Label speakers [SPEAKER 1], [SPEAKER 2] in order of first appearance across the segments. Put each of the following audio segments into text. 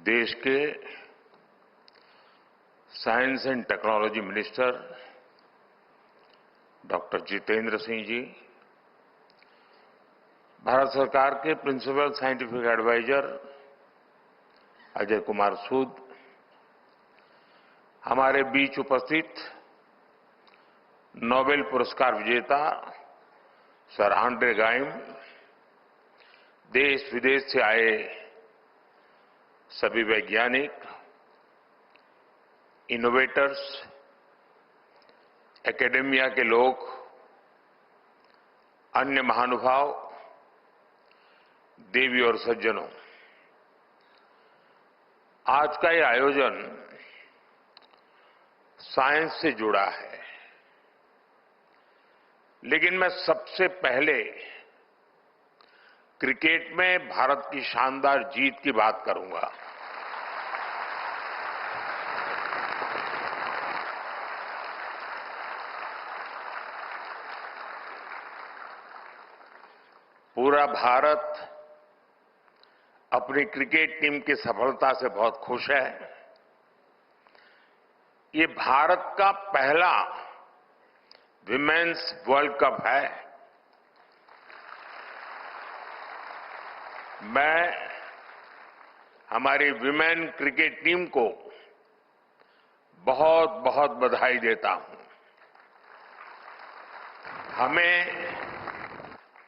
[SPEAKER 1] देश के science and technology minister doctor Jitendra Singh ji, Bharat सरकार के principal scientific adviser Ajay Kumar Sood, हमारे बीच उपस्थित नोबेल पुरस्कार विजेता सर आंड्रे गाइम, देश विदेश से आए सभी वैज्ञानिक, इनोवेटर्स, एकेडेमिया के लोग, अन्य महानुभाव, देवी और सज्जनों, आज का ये आयोजन साइंस से जुड़ा है, लेकिन मैं सबसे पहले क्रिकेट में भारत की शानदार जीत की बात करूंगा। पूरा भारत अपनी क्रिकेट टीम की सफलता से बहुत खुश है। ये भारत का पहला विमेन्स वर्ल्ड कप है। मैं हमारी विमेन क्रिकेट टीम को बहुत बहुत बधाई देता हूं। हमें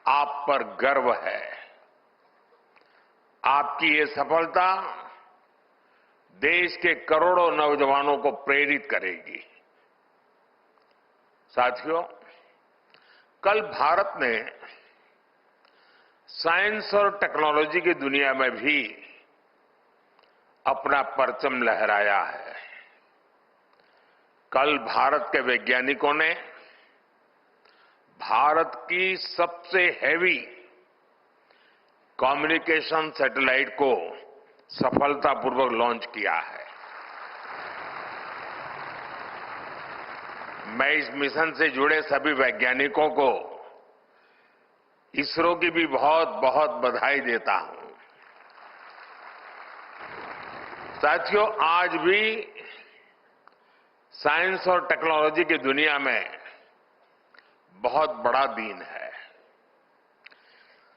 [SPEAKER 1] आप पर गर्व है। आपकी ये सफलता देश के करोड़ों नौजवानों को प्रेरित करेगी। साथियों, कल भारत ने साइंस और टेक्नोलॉजी की दुनिया में भी अपना परचम लहराया है। कल भारत के वैज्ञानिकों ने भारत की सबसे हैवी कम्युनिकेशन सैटेलाइट को सफलतापूर्वक लॉन्च किया है। मैं इस मिशन से जुड़े सभी वैज्ञानिकों को, इसरो की भी बहुत बहुत बधाई देता हूं। साथियों, आज भी साइंस और टेक्नोलॉजी की दुनिया में बहुत बड़ा दिन है।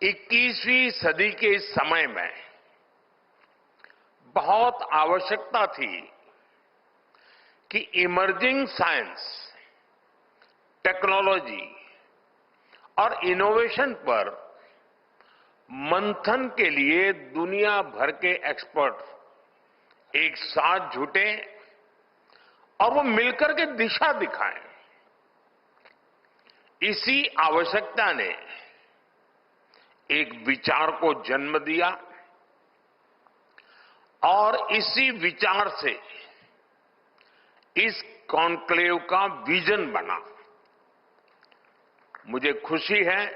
[SPEAKER 1] 21वीं सदी के इस समय में बहुत आवश्यकता थी कि इमर्जिंग साइंस, टेक्नोलॉजी और इनोवेशन पर मंथन के लिए दुनिया भर के एक्सपर्ट एक साथ जुटे और वो मिलकर के दिशा दिखाएं। इसी आवश्यकता ने एक विचार को जन्म दिया और इसी विचार से इस कॉन्क्लेव का विजन बना। मुझे खुशी है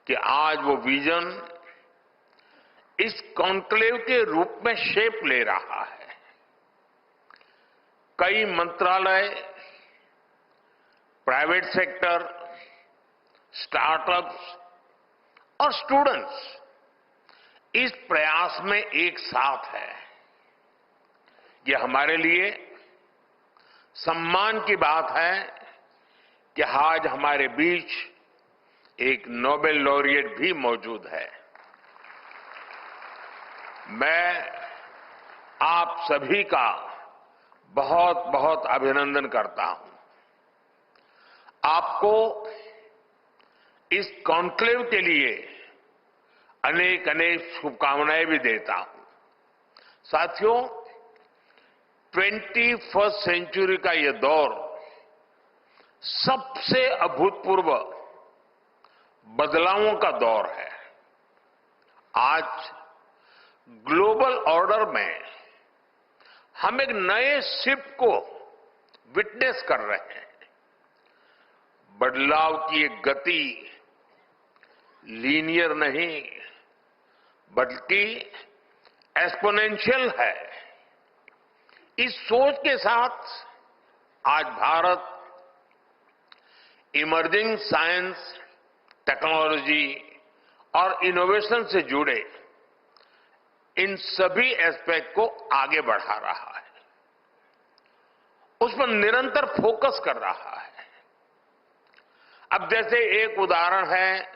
[SPEAKER 1] कि आज वो विजन इस कॉन्क्लेव के रूप में शेप ले रहा है। कई मंत्रालय, प्राइवेट सेक्टर, स्टार्टअप्स और स्टूडेंट्स इस प्रयास में एक साथ है। ये हमारे लिए सम्मान की बात है कि आज हमारे बीच एक नोबेल लॉरिएट भी मौजूद है। मैं आप सभी का बहुत बहुत अभिनंदन करता हूं। आपको इस कॉन्क्लेव के लिए अनेक अनेक शुभकामनाएं भी देता हूं। साथियों, 21वीं सेंचुरी का यह दौर सबसे अभूतपूर्व बदलावों का दौर है। आज ग्लोबल ऑर्डर में हम एक नए शिफ्ट को विटनेस कर रहे हैं। बदलाव की एक गति लीनियर नहीं बल्कि एक्सपोनेंशियल है। इस सोच के साथ आज भारत इमर्जिंग साइंस, टेक्नोलॉजी और इनोवेशन से जुड़े इन सभी एस्पेक्ट को आगे बढ़ा रहा है, उस पर निरंतर फोकस कर रहा है। अब जैसे एक उदाहरण है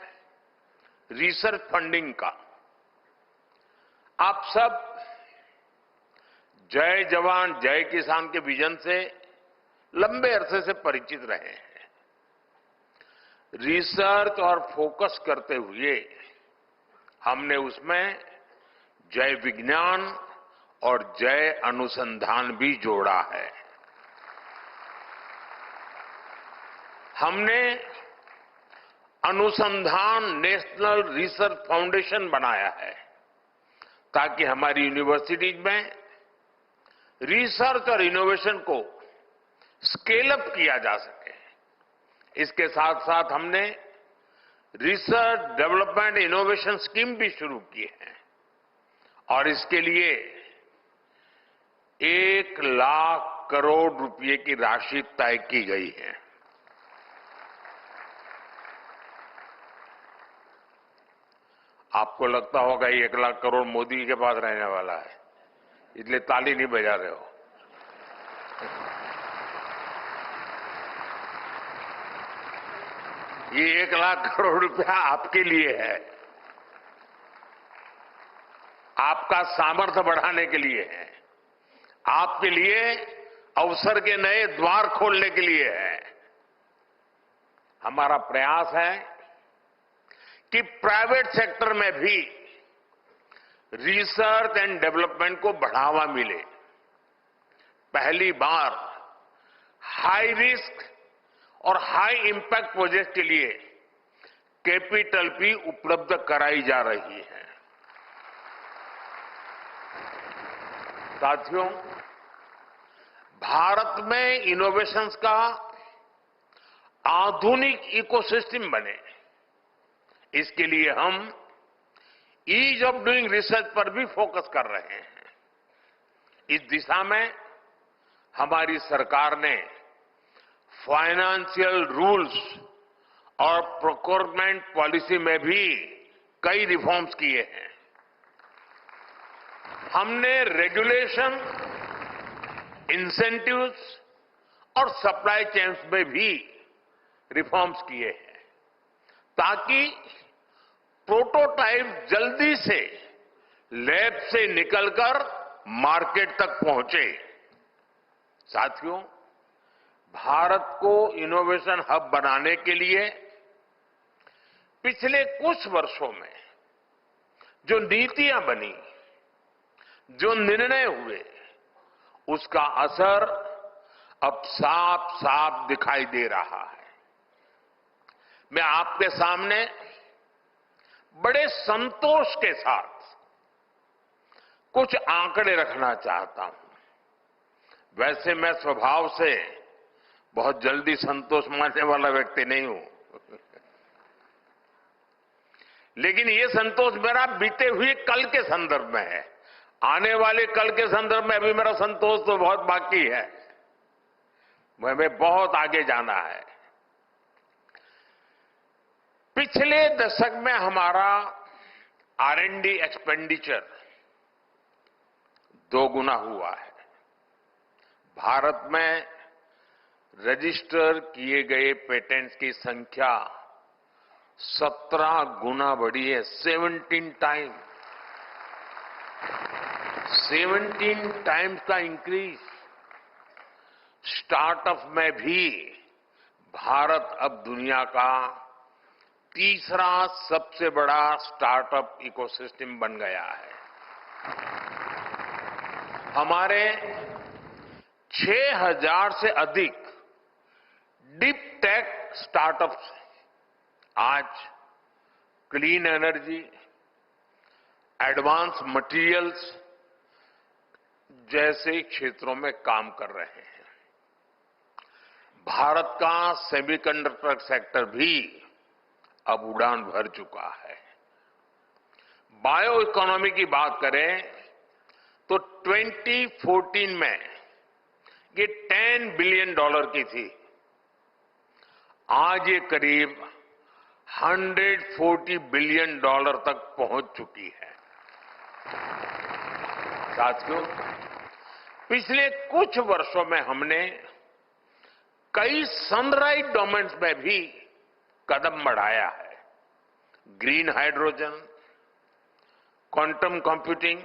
[SPEAKER 1] रिसर्च फंडिंग का। आप सब जय जवान जय किसान के विजन से लंबे अरसे से परिचित रहे हैं। रिसर्च और फोकस करते हुए हमने उसमें जय विज्ञान और जय अनुसंधान भी जोड़ा है। हमने अनुसंधान नेशनल रिसर्च फाउंडेशन बनाया है ताकि हमारी यूनिवर्सिटीज में रिसर्च और इनोवेशन को स्केल अप किया जा सके। इसके साथ साथ हमने रिसर्च डेवलपमेंट इनोवेशन स्कीम भी शुरू की है और इसके लिए 1,00,000 करोड़ रुपए की राशि तय की गई है। आपको लगता होगा 1,00,000 करोड़ मोदी के पास रहने वाला है, इसलिए ताली नहीं बजा रहे हो। ये 1,00,000 करोड़ रुपया आपके लिए है, आपका सामर्थ्य बढ़ाने के लिए है, आपके लिए अवसर के नए द्वार खोलने के लिए है। हमारा प्रयास है कि प्राइवेट सेक्टर में भी रिसर्च एंड डेवलपमेंट को बढ़ावा मिले। पहली बार हाई रिस्क और हाई इंपैक्ट प्रोजेक्ट के लिए कैपिटल भी उपलब्ध कराई जा रही है। साथियों, भारत में इनोवेशंस का आधुनिक इकोसिस्टम बने, इसके लिए हम ईज ऑफ डूइंग रिसर्च पर भी फोकस कर रहे हैं। इस दिशा में हमारी सरकार ने फाइनेंशियल रूल्स और प्रोक्योरमेंट पॉलिसी में भी कई रिफॉर्म्स किए हैं। हमने रेगुलेशन, इंसेंटिव्स और सप्लाई चेन्स में भी रिफॉर्म्स किए हैं ताकि प्रोटोटाइप जल्दी से लैब से निकलकर मार्केट तक पहुंचे। साथियों, भारत को इनोवेशन हब बनाने के लिए पिछले कुछ वर्षों में जो नीतियां बनी, जो निर्णय हुए, उसका असर अब साफ साफ दिखाई दे रहा है। मैं आपके सामने बड़े संतोष के साथ कुछ आंकड़े रखना चाहता हूं। वैसे मैं स्वभाव से बहुत जल्दी संतोष मानने वाला व्यक्ति नहीं हूं, लेकिन ये संतोष मेरा बीते हुए कल के संदर्भ में है। आने वाले कल के संदर्भ में अभी मेरा संतोष तो बहुत बाकी है, हमें बहुत आगे जाना है। पिछले दशक में हमारा R&D एक्सपेंडिचर 2 गुना हुआ है। भारत में रजिस्टर किए गए पेटेंट्स की संख्या 17 गुना बढ़ी है। 17 टाइम्स का इंक्रीज। स्टार्टअप में भी भारत अब दुनिया का तीसरा सबसे बड़ा स्टार्टअप इकोसिस्टम बन गया है। हमारे 6,000 से अधिक डीप टेक स्टार्टअप्स आज क्लीन एनर्जी, एडवांस मटेरियल्स जैसे क्षेत्रों में काम कर रहे हैं। भारत का सेमीकंडक्टर सेक्टर भी अब उड़ान भर चुका है। बायो इकोनॉमी की बात करें तो 2014 में ये $10 बिलियन की थी। आज ये करीब $140 बिलियन तक पहुंच चुकी है। साथियों, पिछले कुछ वर्षों में हमने कई सनराइज डोमेन्स में भी कदम बढ़ाया है। Green hydrogen, quantum computing,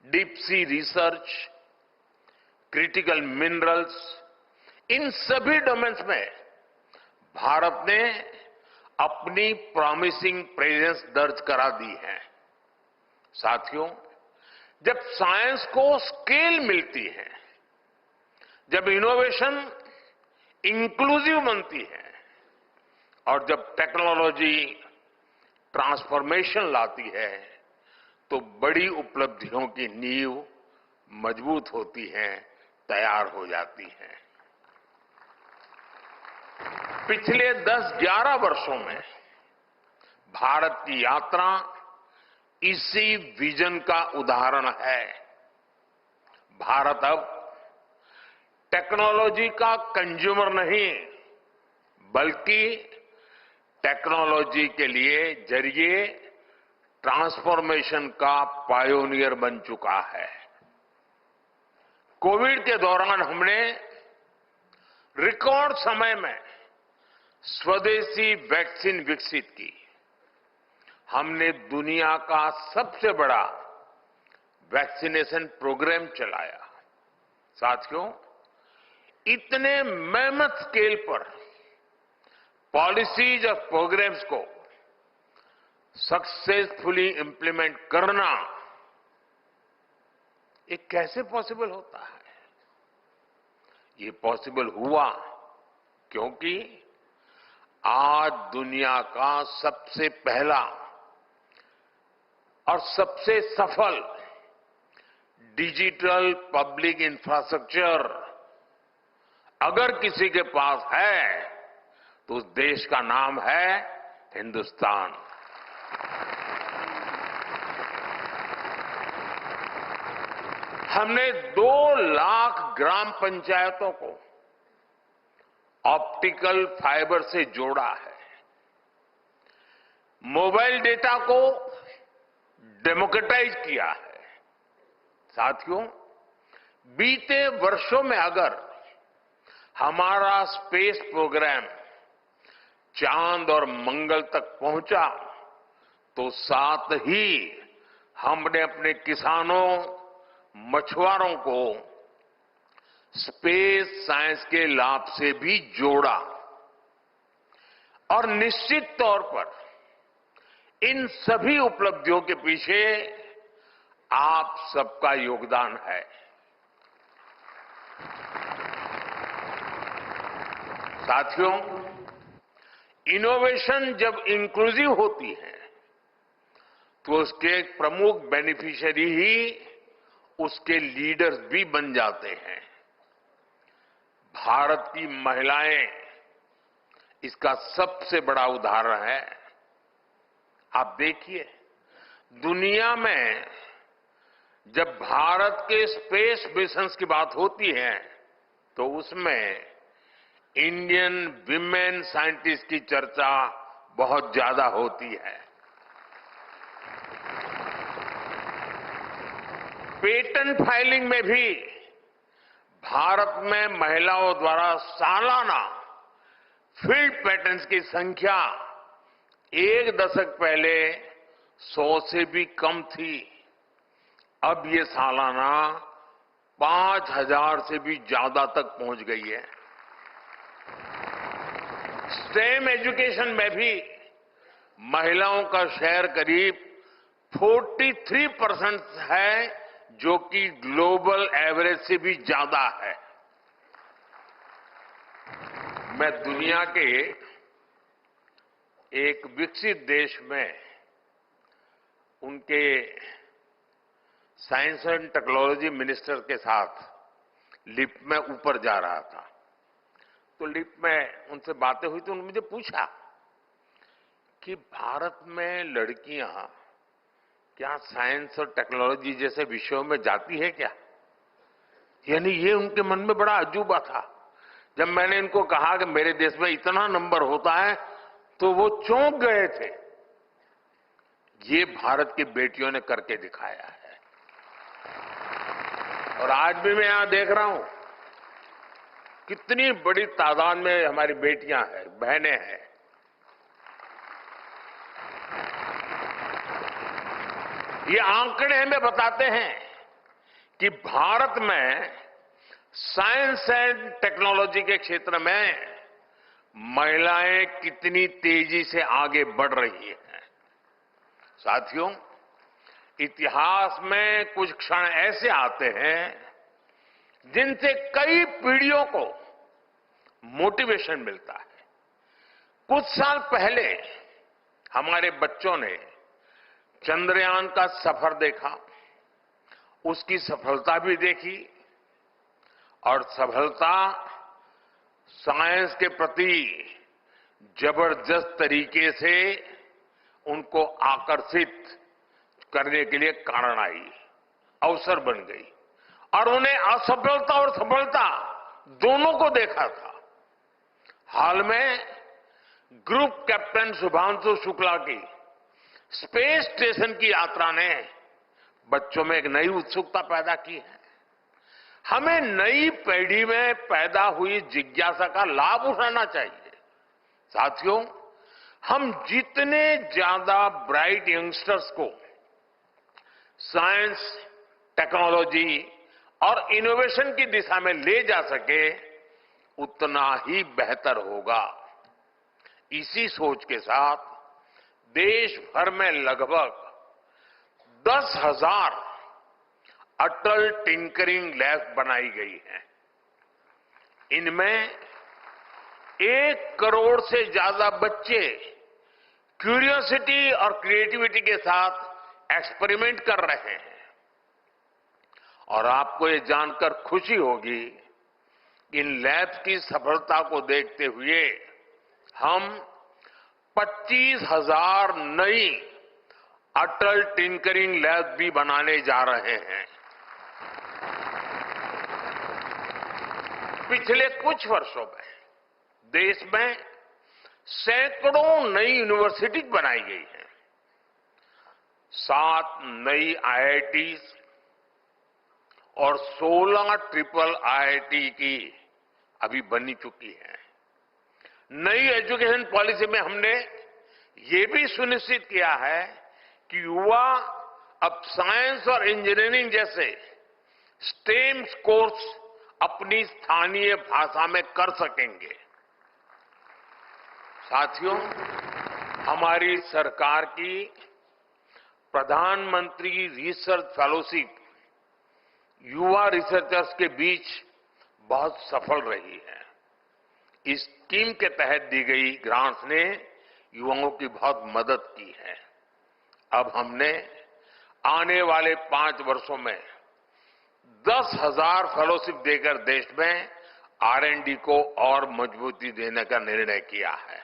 [SPEAKER 1] deep sea research, critical minerals, इन सभी डोमेन्स में भारत ने अपनी प्रॉमिसिंग प्रेजेंस दर्ज करा दी है। साथियों, जब साइंस को स्केल मिलती है, जब इनोवेशन इंक्लूसिव बनती है और जब टेक्नोलॉजी ट्रांसफॉर्मेशन लाती है, तो बड़ी उपलब्धियों की नींव मजबूत होती है, तैयार हो जाती है। पिछले 10-11 वर्षों में भारत की यात्रा इसी विजन का उदाहरण है। भारत अब टेक्नोलॉजी का कंज्यूमर नहीं, बल्कि टेक्नोलॉजी के लिए जरिए ट्रांसफॉर्मेशन का पायोनियर बन चुका है। कोविड के दौरान हमने रिकॉर्ड समय में स्वदेशी वैक्सीन विकसित की। हमने दुनिया का सबसे बड़ा वैक्सीनेशन प्रोग्राम चलाया। साथियों, इतने मेहनत स्केल पर पॉलिसीज और प्रोग्राम्स को सक्सेसफुली इंप्लीमेंट करना, ये कैसे पॉसिबल होता है? ये पॉसिबल हुआ क्योंकि आज दुनिया का सबसे पहला और सबसे सफल डिजिटल पब्लिक इंफ्रास्ट्रक्चर अगर किसी के पास है, तो उस देश का नाम है हिंदुस्तान। हमने 2 लाख ग्राम पंचायतों को ऑप्टिकल फाइबर से जोड़ा है। मोबाइल डेटा को डेमोक्रेटाइज किया है। साथियों, बीते वर्षों में अगर हमारा स्पेस प्रोग्राम चांद और मंगल तक पहुंचा, तो साथ ही हमने अपने किसानों, मछुआरों को स्पेस साइंस के लाभ से भी जोड़ा। और निश्चित तौर पर इन सभी उपलब्धियों के पीछे आप सबका योगदान है। साथियों, इनोवेशन जब इंक्लूसिव होती है, तो उसके प्रमुख बेनिफिशियरी ही उसके लीडर्स भी बन जाते हैं। भारत की महिलाएं इसका सबसे बड़ा उदाहरण है। आप देखिए, दुनिया में जब भारत के स्पेस मिशंस की बात होती है, तो उसमें इंडियन विमेन साइंटिस्ट की चर्चा बहुत ज्यादा होती है। पेटेंट फाइलिंग में भी भारत में महिलाओं द्वारा सालाना फील्ड पेटेंट्स की संख्या 1 दशक पहले 100 से भी कम थी। अब ये सालाना 5000 से भी ज्यादा तक पहुंच गई है। स्टेम एजुकेशन में भी महिलाओं का शेयर करीब 43% है, जो कि ग्लोबल एवरेज से भी ज्यादा है। मैं दुनिया के एक विकसित देश में उनके साइंस एंड टेक्नोलॉजी मिनिस्टर के साथ लिफ्ट में ऊपर जा रहा था, तो लिफ्ट में उनसे बातें हुई, तो उन्होंने मुझे पूछा कि भारत में लड़कियां क्या साइंस और टेक्नोलॉजी जैसे विषयों में जाती है क्या? यानी ये उनके मन में बड़ा अजूबा था। जब मैंने इनको कहा कि मेरे देश में इतना नंबर होता है, तो वो चौंक गए थे। ये भारत की बेटियों ने करके दिखाया है। और आज भी मैं यहां देख रहा हूं कितनी बड़ी तादाद में हमारी बेटियां हैं, बहनें हैं। ये आंकड़े हमें बताते हैं कि भारत में साइंस एंड टेक्नोलॉजी के क्षेत्र में महिलाएं कितनी तेजी से आगे बढ़ रही हैं। साथियों, इतिहास में कुछ क्षण ऐसे आते हैं जिनसे कई पीढ़ियों को मोटिवेशन मिलता है। कुछ साल पहले हमारे बच्चों ने चंद्रयान का सफर देखा, उसकी सफलता भी देखी और सफलता साइंस के प्रति जबरदस्त तरीके से उनको आकर्षित करने के लिए कारण आई, अवसर बन गई और उन्हें असफलता और सफलता दोनों को देखा था। हाल में ग्रुप कैप्टन शुभांशु शुक्ला की स्पेस स्टेशन की यात्रा ने बच्चों में एक नई उत्सुकता पैदा की है। हमें नई पीढ़ी में पैदा हुई जिज्ञासा का लाभ उठाना चाहिए। साथियों, हम जितने ज्यादा ब्राइट यंगस्टर्स को साइंस, टेक्नोलॉजी और इनोवेशन की दिशा में ले जा सके उतना ही बेहतर होगा। इसी सोच के साथ देश भर में लगभग 10,000 अटल टिंकरिंग लैब बनाई गई हैं। इनमें 1 करोड़ से ज्यादा बच्चे क्यूरियोसिटी और क्रिएटिविटी के साथ एक्सपेरिमेंट कर रहे हैं। और आपको ये जानकर खुशी होगी, इन लैब्स की सफलता को देखते हुए हम 25,000 नई अटल टिंकरिंग लैब भी बनाने जा रहे हैं। पिछले कुछ वर्षों में देश में सैकड़ों नई यूनिवर्सिटीज बनाई गई हैं। 7 नई आईआईटीज और 16 ट्रिपल आईआईटी की अभी बनी चुकी है। नई एजुकेशन पॉलिसी में हमने ये भी सुनिश्चित किया है कि युवा अब साइंस और इंजीनियरिंग जैसे स्टेम कोर्स अपनी स्थानीय भाषा में कर सकेंगे। साथियों, हमारी सरकार की प्रधानमंत्री रिसर्च फेलोशिप युवा रिसर्चर्स के बीच बहुत सफल रही है। इस स्कीम के तहत दी गई ग्रांट्स ने युवाओं की बहुत मदद की है। अब हमने आने वाले 5 वर्षों में 10,000 फेलोशिप देकर देश में R&D को और मजबूती देने का निर्णय किया है।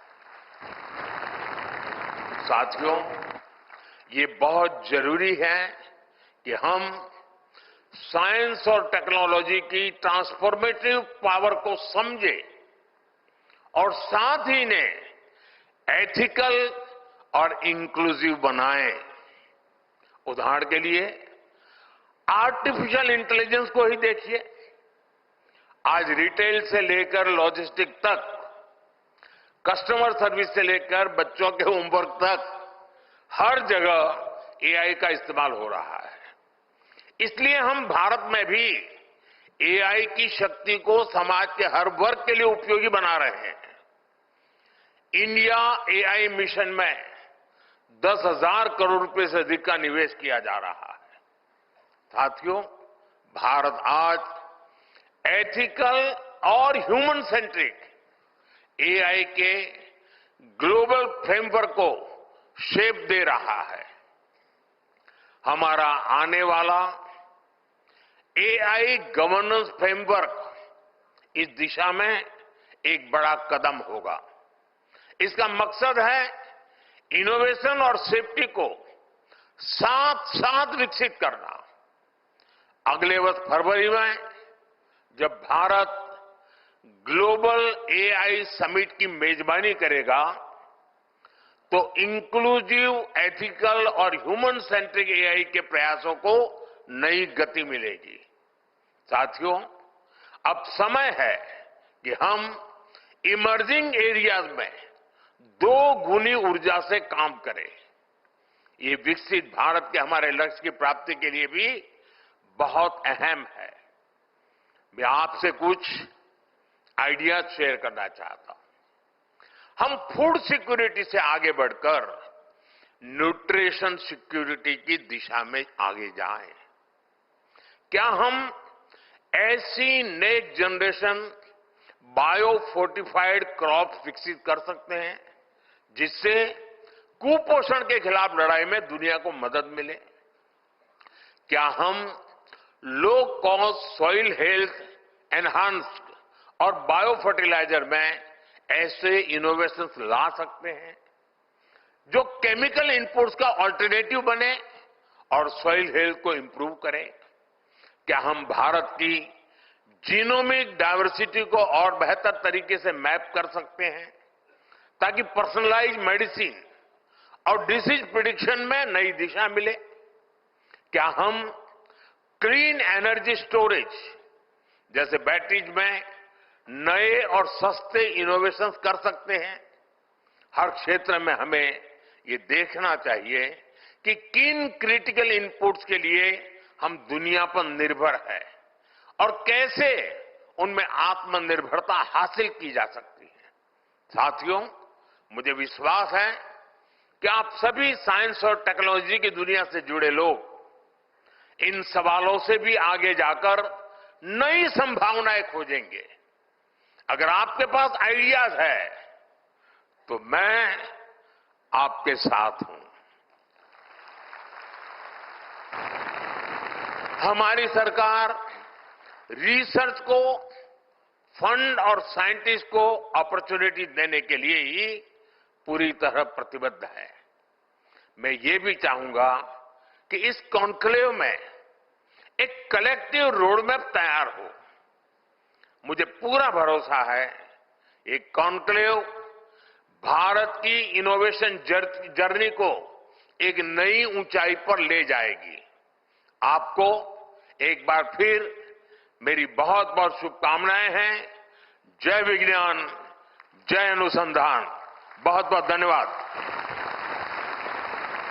[SPEAKER 1] साथियों, ये बहुत जरूरी है कि हम साइंस और टेक्नोलॉजी की ट्रांसफॉर्मेटिव पावर को समझें और साथ ही इन्हें एथिकल और इंक्लूसिव बनाएं। उदाहरण के लिए आर्टिफिशियल इंटेलिजेंस को ही देखिए। आज रिटेल से लेकर लॉजिस्टिक तक, कस्टमर सर्विस से लेकर बच्चों के होमवर्क तक हर जगह एआई का इस्तेमाल हो रहा है। इसलिए हम भारत में भी एआई की शक्ति को समाज के हर वर्ग के लिए उपयोगी बना रहे हैं। इंडिया एआई मिशन में 10,000 करोड़ रुपए से अधिक का निवेश किया जा रहा है। साथियों, भारत आज एथिकल और ह्यूमन सेंट्रिक एआई के ग्लोबल फ्रेमवर्क को शेप दे रहा है। हमारा आने वाला एआई गवर्नेंस फ्रेमवर्क इस दिशा में एक बड़ा कदम होगा। इसका मकसद है इनोवेशन और सेफ्टी को साथ साथ विकसित करना। अगले वर्ष फरवरी में जब भारत ग्लोबल एआई समिट की मेजबानी करेगा तो इंक्लूसिव, एथिकल और ह्यूमन सेंट्रिक एआई के प्रयासों को नई गति मिलेगी। साथियों, अब समय है कि हम इमर्जिंग एरियाज में 2 गुनी ऊर्जा से काम करें। ये विकसित भारत के हमारे लक्ष्य की प्राप्ति के लिए भी बहुत अहम है। मैं आपसे कुछ आइडियाज शेयर करना चाहता हूं। हम फूड सिक्योरिटी से आगे बढ़कर न्यूट्रिशन सिक्योरिटी की दिशा में आगे जाएं। क्या हम ऐसी next generation bio fortified crop विकसित कर सकते हैं जिससे कुपोषण के खिलाफ लड़ाई में दुनिया को मदद मिले? क्या हम low cost soil health enhanced और बायो फर्टिलाइजर में ऐसे इनोवेशंस ला सकते हैं जो केमिकल इनपुट्स का ऑल्टरनेटिव बने और सॉइल हेल्थ को इंप्रूव करें? क्या हम भारत की जीनोमिक डायवर्सिटी को और बेहतर तरीके से मैप कर सकते हैं ताकि पर्सनलाइज मेडिसिन और डिसीज प्रिडिक्शन में नई दिशा मिले? क्या हम क्लीन एनर्जी स्टोरेज जैसे बैटरीज में नए और सस्ते इनोवेशंस कर सकते हैं? हर क्षेत्र में हमें ये देखना चाहिए कि किन क्रिटिकल इनपुट्स के लिए हम दुनिया पर निर्भर है और कैसे उनमें आत्मनिर्भरता हासिल की जा सकती है। साथियों, मुझे विश्वास है कि आप सभी साइंस और टेक्नोलॉजी की दुनिया से जुड़े लोग इन सवालों से भी आगे जाकर नई संभावनाएं खोजेंगे। अगर आपके पास आइडियाज है तो मैं आपके साथ हूं। हमारी सरकार रिसर्च को फंड और साइंटिस्ट को अपॉर्चुनिटी देने के लिए ही पूरी तरह प्रतिबद्ध है। मैं ये भी चाहूंगा कि इस कॉन्क्लेव में एक कलेक्टिव रोडमैप तैयार हो। मुझे पूरा भरोसा है ये कॉन्क्लेव भारत की इनोवेशन जर्नी को एक नई ऊंचाई पर ले जाएगी। आपको एक बार फिर मेरी बहुत बहुत शुभकामनाएं हैं। जय विज्ञान, जय अनुसंधान। बहुत बहुत धन्यवाद।